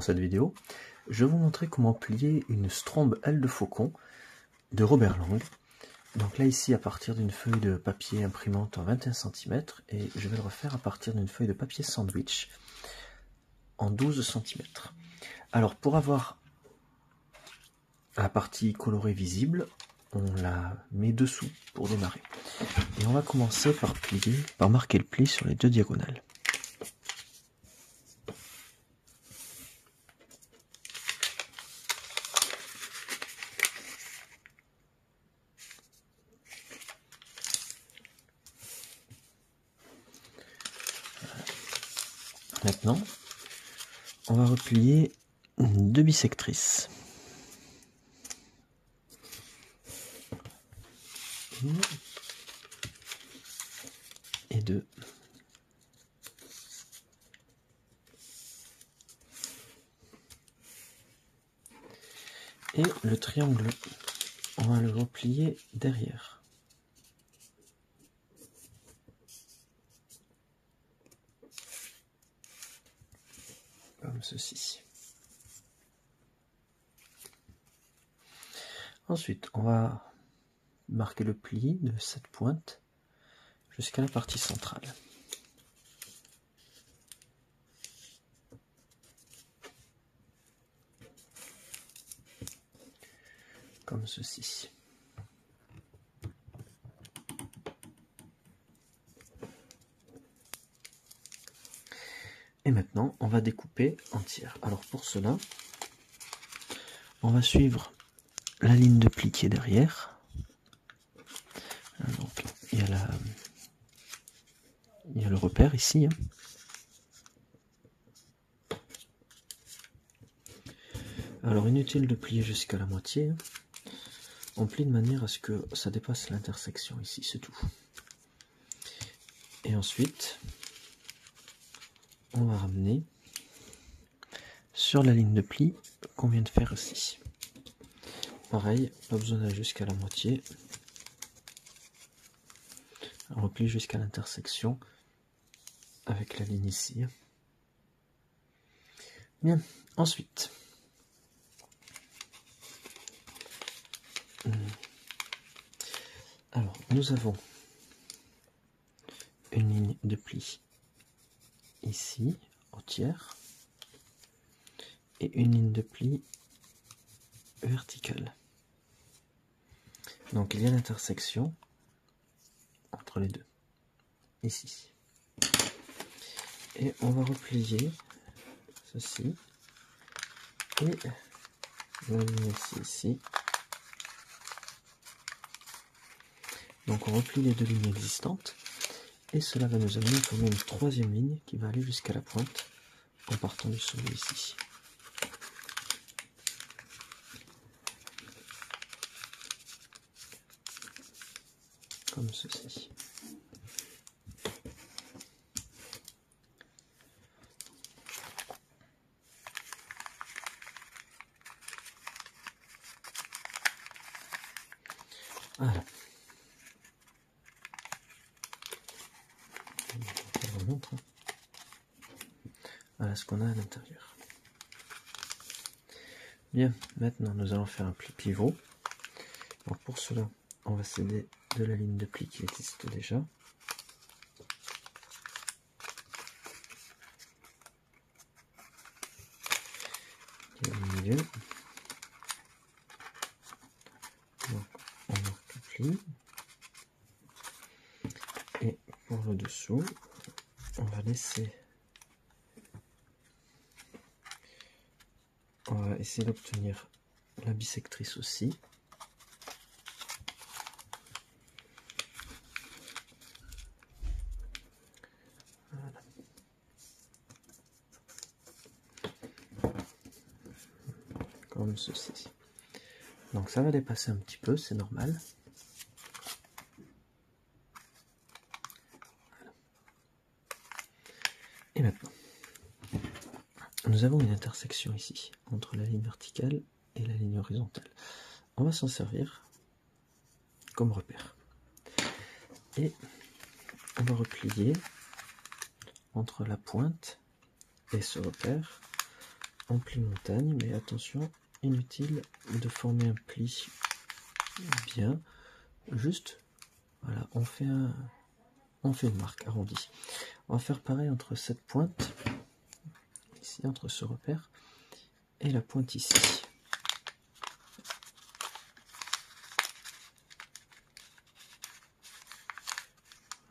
cette vidéo, je vais vous montrer comment plier une Strombe aile de faucon de Robert Lang. Donc là ici à partir d'une feuille de papier imprimante en 21 cm et je vais le refaire à partir d'une feuille de papier sandwich en 12 cm. Alors pour avoir la partie colorée visible, on la met dessous pour démarrer. Et on va commencer par plier, par marquer le pli sur les deux diagonales. Maintenant, on va replier deux bissectrices. Une et deux. Et le triangle, on va le replier derrière. Comme ceci. Ensuite, on va marquer le pli de cette pointe jusqu'à la partie centrale. Comme ceci. Et maintenant, on va découper en tiers. Alors pour cela, on va suivre la ligne de pli qui est derrière. Donc, il y a le repère ici. Alors inutile de plier jusqu'à la moitié. On plie de manière à ce que ça dépasse l'intersection ici, c'est tout. Et ensuite, on va ramener sur la ligne de pli qu'on vient de faire ici. Pareil, pas besoin d'aller jusqu'à la moitié. On replie jusqu'à l'intersection avec la ligne ici. Bien, ensuite, alors nous avons une ligne de pli ici au tiers et une ligne de pli verticale. Donc il y a l'intersection entre les deux ici et on va replier ceci et la ligne ici. Donc on replie les deux lignes existantes et cela va nous amener à former une troisième ligne qui va aller jusqu'à la pointe en partant du sommet ici. Comme ceci. Voilà. Voilà ce qu'on a à l'intérieur. Bien, maintenant nous allons faire un pli pivot. Donc pour cela, on va s'aider de la ligne de pli qui existe déjà. Et au milieu. Donc on marque le pli. Et pour le dessous, on va laisser. On va essayer d'obtenir la bissectrice aussi. Voilà. Comme ceci. Donc ça va dépasser un petit peu, c'est normal. Voilà. Et maintenant, nous avons une intersection ici, entre la ligne verticale et la ligne horizontale. On va s'en servir comme repère. Et on va replier entre la pointe et ce repère. en pli montagne, mais attention, inutile de former un pli bien, juste, voilà, on fait une marque arrondie. On va faire pareil entre cette pointe, ici, entre ce repère, et la pointe ici.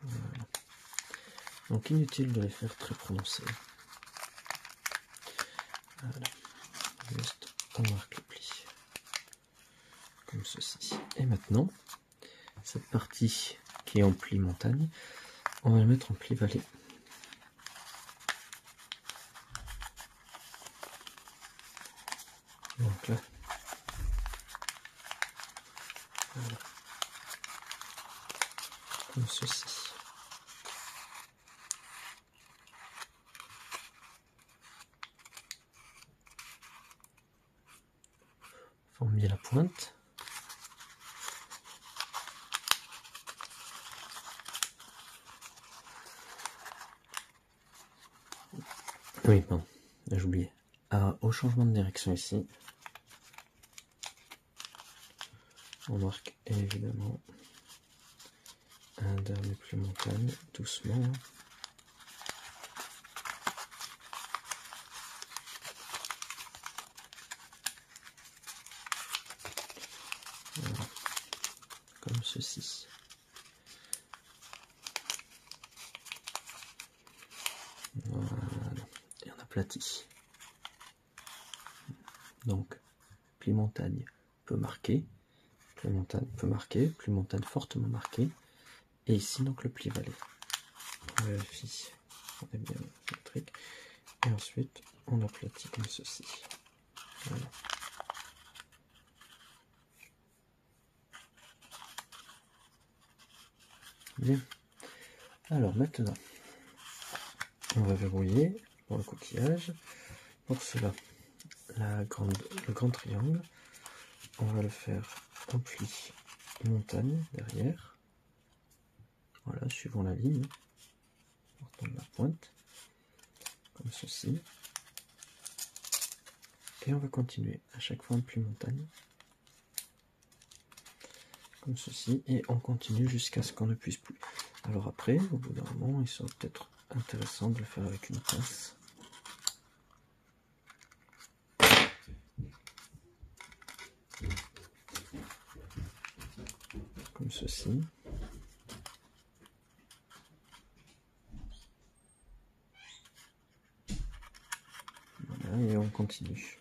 Voilà. Donc inutile de les faire très prononcés. Voilà. Juste on marque le pli comme ceci. Et maintenant, cette partie qui est en pli montagne, on va la mettre en pli vallée. Donc là, voilà, comme ceci. Forme bien la pointe. Oui, pardon, j'ai oublié. Au changement de direction ici, on marque évidemment un dernier pli montagne, doucement. Voilà, comme ceci. Voilà, et on aplatit. Donc, pli montagne peu marqué, pli montagne peu marqué, pli montagne fortement marqué, et ici donc le pli vallée. On vérifie, on est bien électrique, et ensuite on aplatit comme ceci. Voilà. Bien. Alors maintenant, on va verrouiller pour le coquillage. Pour cela, le grand triangle, on va le faire en pli montagne derrière. Voilà, suivant la ligne, partant de la pointe, comme ceci. Et on va continuer à chaque fois en pli montagne, comme ceci, et on continue jusqu'à ce qu'on ne puisse plus. Alors après, au bout d'un moment, il sera peut-être intéressant de le faire avec une pince. Comme ceci. Voilà, et on continue.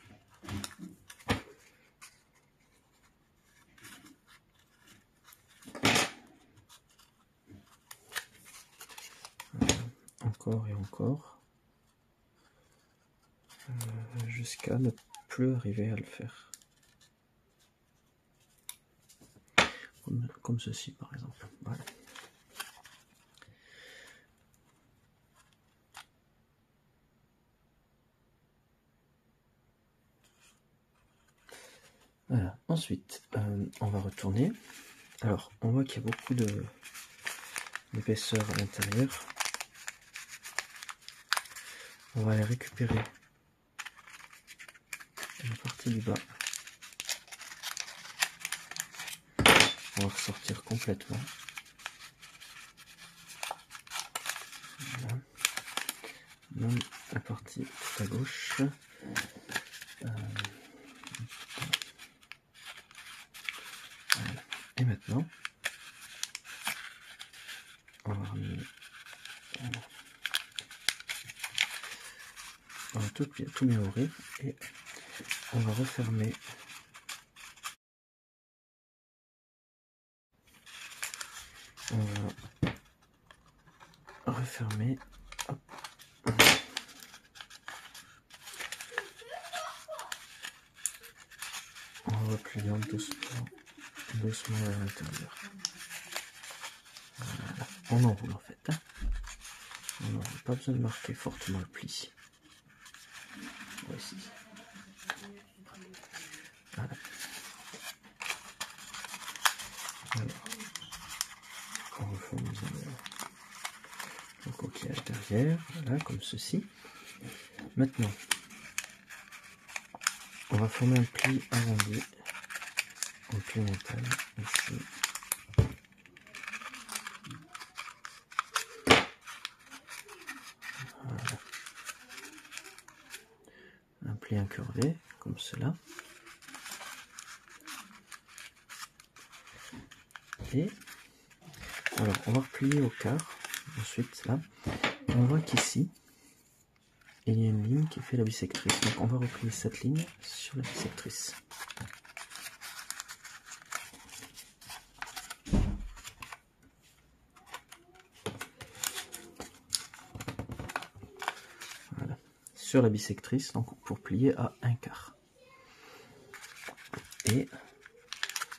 Voilà. Encore et encore. Jusqu'à ne plus arriver à le faire. Comme ceci par exemple. Voilà. Voilà. Ensuite, on va retourner. Alors, on voit qu'il y a beaucoup d'épaisseur à l'intérieur. On va aller récupérer la partie du bas. On va ressortir complètement. Voilà. Même la partie tout à gauche. Voilà. Et maintenant, on va ramener. Voilà. On va tout méhorer et on va refermer. On va refermer. Hop. En repliant doucement vers l'intérieur. Voilà. On enroule en fait. Hein. On n'aura pas besoin de marquer fortement le pli. Voici. Voilà. Alors, on reforme le coquillage derrière, voilà, comme ceci. Maintenant, va former un pli arrondi, un pli métal ici. Voilà. Un pli incurvé comme cela. Et alors on va replier au quart. Ensuite là, on voit qu'ici il y a une ligne qui fait la bissectrice. Donc on va replier cette ligne sur la bissectrice. Voilà. Sur la bissectrice, donc pour plier à un quart. Et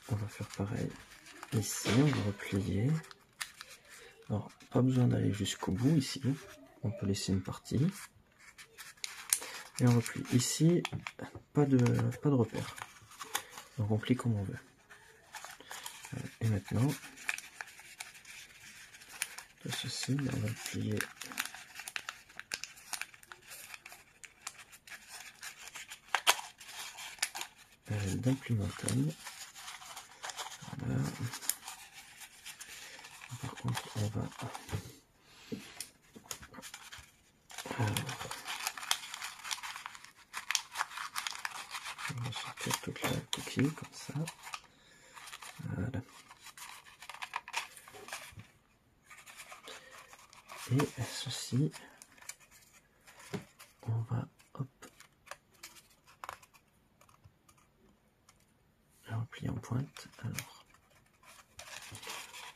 on va faire pareil. Ici, on va replier. Alors, pas besoin d'aller jusqu'au bout ici. On peut laisser une partie. Et on replie. Ici, pas de repère. Donc on plie comme on veut. Et maintenant, de ceci, on va plier d'un pli montagne. Voilà. Par contre, on va sortir toute la coquille comme ça. Voilà. Et ceci, on va le replier en pointe. Alors,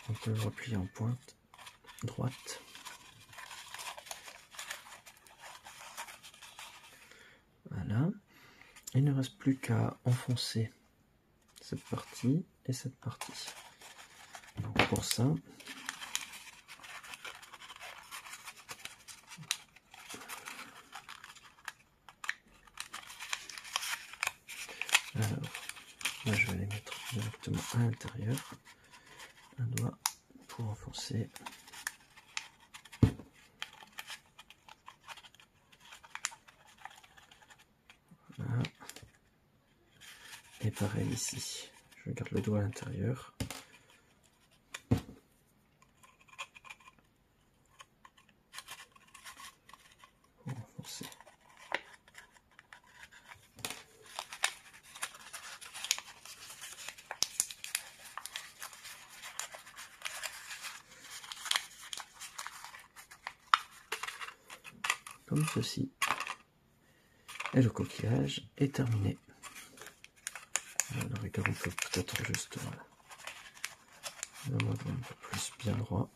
on peut le replier en pointe droite. Voilà. Il ne reste plus qu'à enfoncer cette partie et cette partie. Donc pour ça, alors là je vais les mettre directement à l'intérieur, un doigt pour enfoncer. Voilà. Et pareil ici, je garde le doigt à l'intérieur. Pour enfoncer. Comme ceci. Et le coquillage est terminé. Le regard, on peut peut-être juste le moindre un peu plus bien droit.